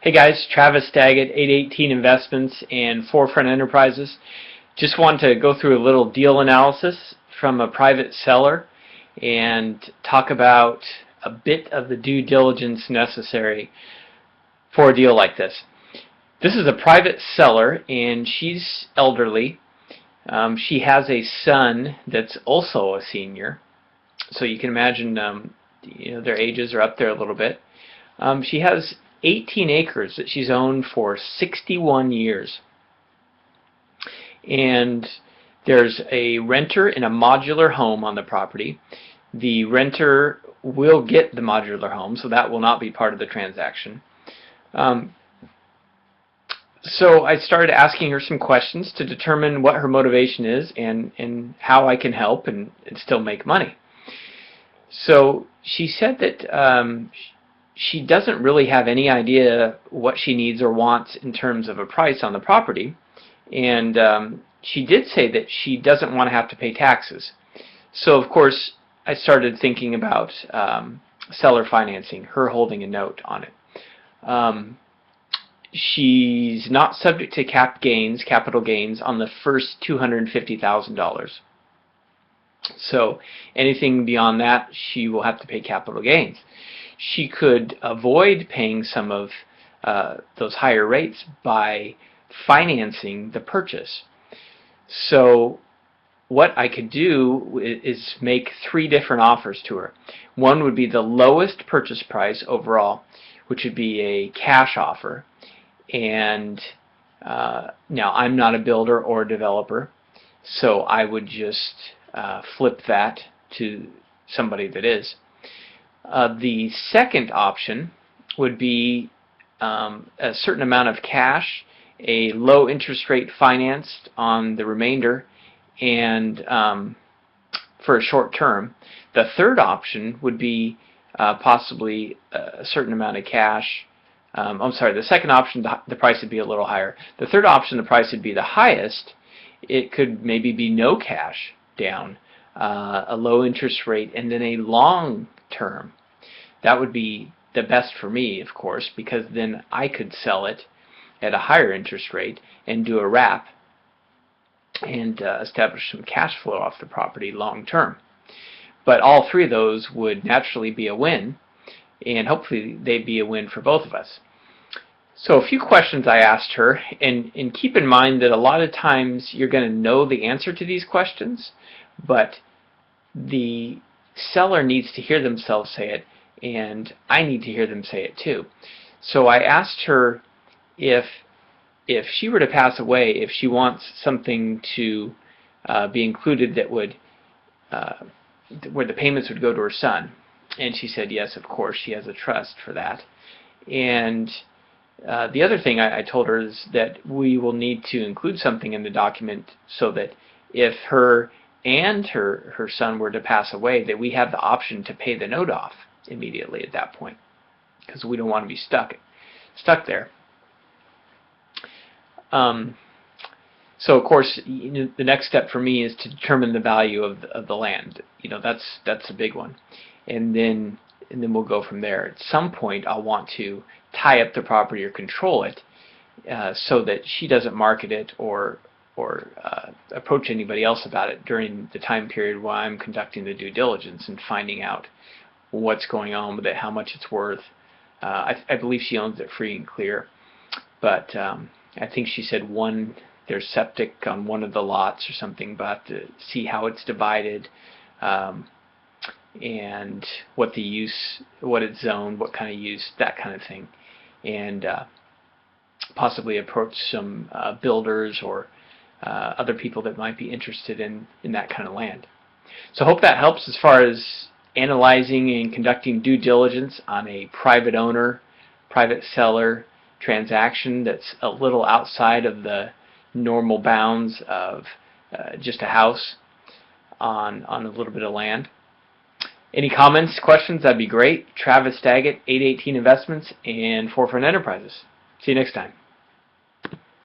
Hey guys, Travis Daggett, 818 Investments and Forefront Enterprises. Just want to go through a little deal analysis from a private seller and talk about a bit of the due diligence necessary for a deal like this. This is a private seller and she's elderly. She has a son that's also a senior, so you can imagine their ages are up there a little bit. She has 18 acres that she's owned for 61 years. And there's a renter in a modular home on the property. The renter will get the modular home, so that will not be part of the transaction. So I started asking her some questions to determine what her motivation is and how I can help and still make money. So she said that she doesn't really have any idea what she needs or wants in terms of a price on the property, and she did say that she doesn't want to have to pay taxes. So of course I started thinking about seller financing, her holding a note on it. She's not subject to capital gains on the first $250,000. So anything beyond that, she will have to pay capital gains. She could avoid paying some of those higher rates by financing the purchase. So what I could do is make 3 different offers to her. One would be the lowest purchase price overall, which would be a cash offer. And now I'm not a builder or a developer, so I would just flip that to somebody that is. The second option would be a certain amount of cash, a low interest rate financed on the remainder, and for a short term. The third option would be possibly a certain amount of cash. The second option, the price would be a little higher. The third option, the price would be the highest. It could maybe be no cash down, a low interest rate, and then a long term. That would be the best for me, of course, because then I could sell it at a higher interest rate and do a wrap and establish some cash flow off the property long term. But all 3 of those would naturally be a win, and hopefully they'd be a win for both of us. So a few questions I asked her, and keep in mind that a lot of times you're going to know the answer to these questions, but the seller needs to hear themselves say it, and I need to hear them say it too. So I asked her if she were to pass away, if she wants something to be included that would where the payments would go to her son. And she said yes, of course, she has a trust for that. And the other thing I told her is that we will need to include something in the document so that if her and her son were to pass away, that we have the option to pay the note off immediately at that point, because we don't want to be stuck there. So of course, the next step for me is to determine the value of the land. That's a big one, and then we'll go from there. At some point, I'll want to tie up the property or control it, so that she doesn't market it or approach anybody else about it during the time period while I'm conducting the due diligence and finding out what's going on with it, how much it's worth. I believe she owns it free and clear, but I think she said there's septic on one of the lots or something, but I have to see how it's divided, and what the use, what it's zoned, what kind of use, that kind of thing, and possibly approach some builders or other people that might be interested in that kind of land. So I hope that helps as far as analyzing and conducting due diligence on a private owner, private seller transaction that's a little outside of the normal bounds of just a house on a little bit of land. Any comments, questions? That'd be great. Travis Daggett, 818 Investments and Forefront Enterprises. See you next time.